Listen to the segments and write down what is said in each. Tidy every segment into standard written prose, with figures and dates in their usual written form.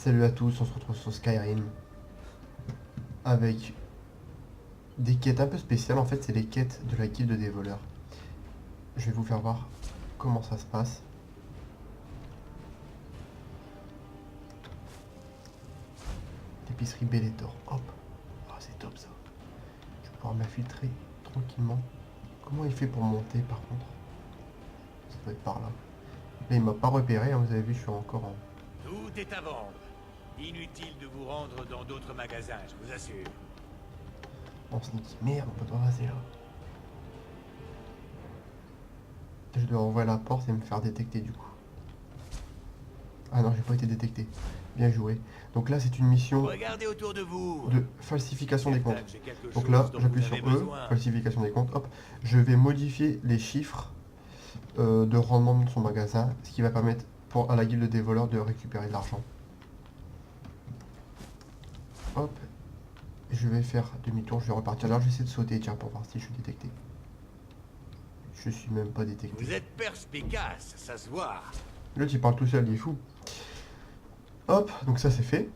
Salut à tous, on se retrouve sur Skyrim avec des quêtes un peu spéciales. En fait, c'est les quêtes de la guilde des voleurs. Je vais vous faire voir comment ça se passe. L'épicerie Bellator, hop. Ah, c'est top ça. Je vais pouvoir m'infiltrer tranquillement. Comment il fait pour monter par contre? Ça doit être par là. Là, il m'a pas repéré, hein, vous avez vu, je suis encore en... Tout est à vendre. Inutile de vous rendre dans d'autres magasins, je vous assure. en sneaky. Merde, on peut pas passer là. Je dois ouvrir la porte et me faire détecter du coup. Ah non, j'ai pas été détecté. Bien joué. Donc là, c'est une mission Regardez autour de vous. de falsification des comptes. J'ai quelque Donc chose là, dont j'appuie vous sur avez E, besoin. falsification des comptes, hop. Je vais modifier les chiffres de rendement de son magasin, ce qui va permettre à la guilde des voleurs de récupérer de l'argent. Hop. Je vais faire demi-tour, je vais repartir là, je vais essayer de sauter, tiens, pour voir si je suis détecté. Je suis même pas détecté. Vous êtes perspicace, ça se voit. L'autre, il parle tout seul, il est fou. Hop, donc ça c'est fait.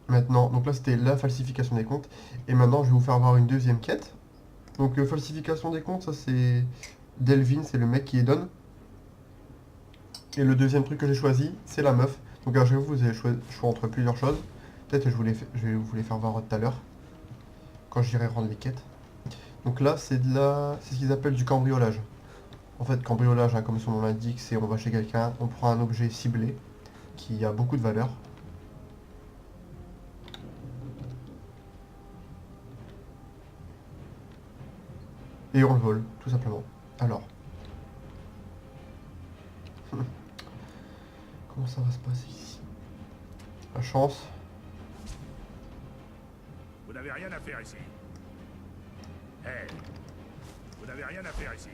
Maintenant, donc là c'était la falsification des comptes. Et maintenant, je vais vous faire voir une deuxième quête. Donc falsification des comptes, ça c'est Delvin, c'est le mec qui les donne. Et le deuxième truc que j'ai choisi, c'est la meuf. Donc alors, vous avez choix entre plusieurs choses. Peut-être que je vais vous les faire voir tout à l'heure. Quand j'irai rendre les quêtes. Donc là, c'est ce qu'ils appellent du cambriolage. En fait, cambriolage, hein, comme son nom l'indique, c'est on va chez quelqu'un, on prend un objet ciblé qui a beaucoup de valeur. Et on le vole, tout simplement. Alors. Comment ça va se passer ici? La chance. Vous n'avez rien à faire ici. Hé, vous n'avez rien à faire ici.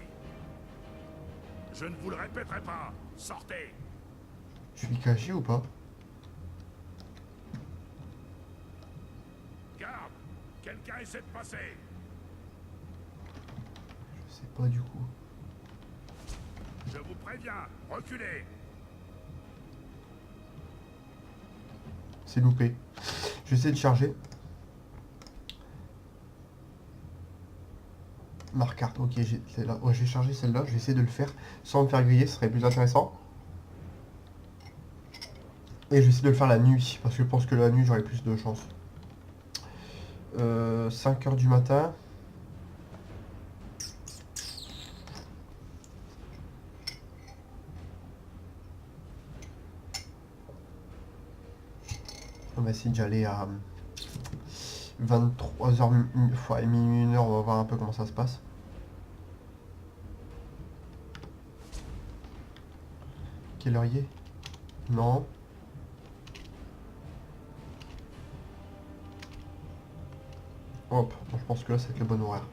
Je ne vous le répéterai pas. Sortez. Je suis caché ou pas? Garde. Quelqu'un essaie de passer. Je sais pas du coup. Je vous préviens. Reculez. C'est loupé. Je vais essayer de charger. Ma carte, ok, j'ai chargé celle-là. Je vais essayer de le faire sans me faire griller, ce serait plus intéressant. Et je vais essayer de le faire la nuit, parce que je pense que la nuit j'aurai plus de chance. 5 h du matin. On va essayer d'y aller à 23 h, minuit, 1 h, on va voir un peu comment ça se passe. Quelle heure il est? Non. Hop, bon, je pense que là c'est le bon horaire.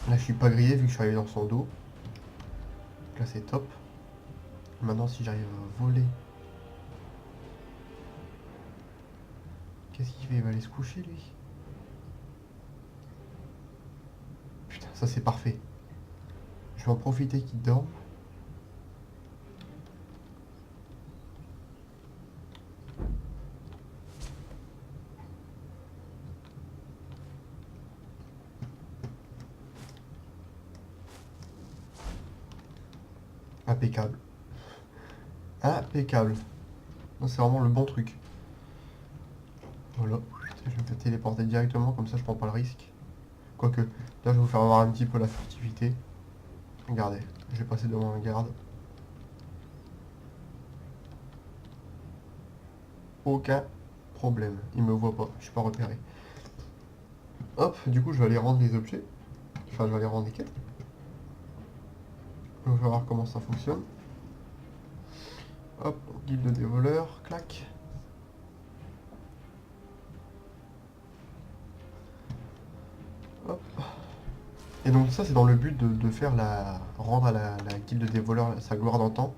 Là je suis pas grillé vu que je suis arrivé dans son dos. Donc là c'est top. Maintenant si j'arrive à voler. Qu'est-ce qu'il fait? Il va aller se coucher lui. Putain, ça c'est parfait. Je vais en profiter qu'il dorme. Impeccable. Impeccable. C'est vraiment le bon truc. Voilà. Je vais me faire téléporter directement, comme ça je prends pas le risque. Quoique, là je vais vous faire voir un petit peu la furtivité. Regardez, je vais passer devant un garde. Aucun problème. Il me voit pas, je suis pas repéré. Hop, du coup je vais aller rendre les objets. Enfin, je vais aller rendre les quêtes. On va voir comment ça fonctionne. Hop, guilde des voleurs, clac. Hop. Et donc ça c'est dans le but de faire rendre à la guilde des voleurs sa gloire d'antan.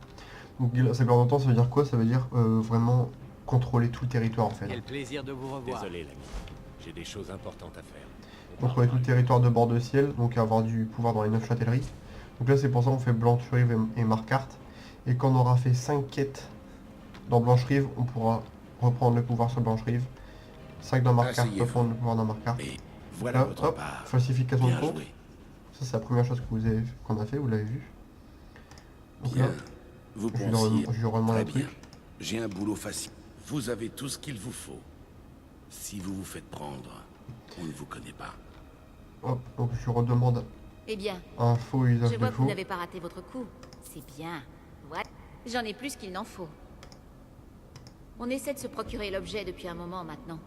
Donc sa gloire d'antan ça veut dire quoi? Ça veut dire vraiment contrôler tout le territoire en fait. Quel plaisir de vous revoir. Désolé, l'ami. J'ai des choses importantes à faire. Contrôler tout le territoire de bord de ciel, donc avoir du pouvoir dans les 9 châtelleries. Donc là c'est pour ça qu'on fait Blanche-Rive et Marquardt. Et quand on aura fait 5 quêtes dans Blanche-Rive, on pourra reprendre le pouvoir sur Blanche-Rive. 5 dans Marquardt, reprendre le pouvoir dans Marquardt. Et voilà Là, votre hop, part. falsification de Bien compte. joué. Ça c'est la première chose que qu'on a fait, vous l'avez vu. Donc Bien. là, Vous je pensiez... lui remets Très un bien. truc. J'ai un boulot facile. Vous avez tout ce qu'il vous faut. Si vous vous faites prendre, on ne vous connaît pas. Hop, donc je lui redemande Eh bien, un faux usage je de vois que vous faux. n'avez pas raté votre coup. C'est bien. Ouais. J'en ai plus qu'il n'en faut. On essaie de se procurer l'objet depuis un moment maintenant.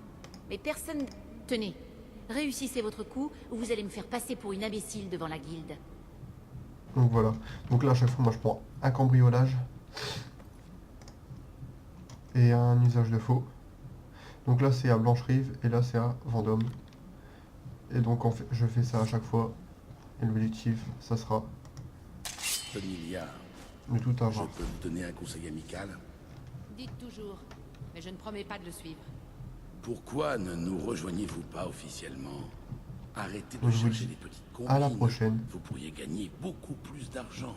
Mais personne... Tenez, réussissez votre coup ou vous allez me faire passer pour une imbécile devant la guilde. Donc voilà. Donc là à chaque fois moi je prends un cambriolage et un usage de faux. Donc là c'est à Blanche-Rive et là c'est à Vendôme. Et donc en fait, je fais ça à chaque fois. Et l'objectif, ça sera Tony Liard, de tout je avoir. peux vous donner un conseil amical. Dites toujours, mais je ne promets pas de le suivre. Pourquoi ne nous rejoignez-vous pas officiellement? Arrêtez de Je vous chercher dis des petites à la combines. prochaine. Vous pourriez gagner beaucoup plus d'argent.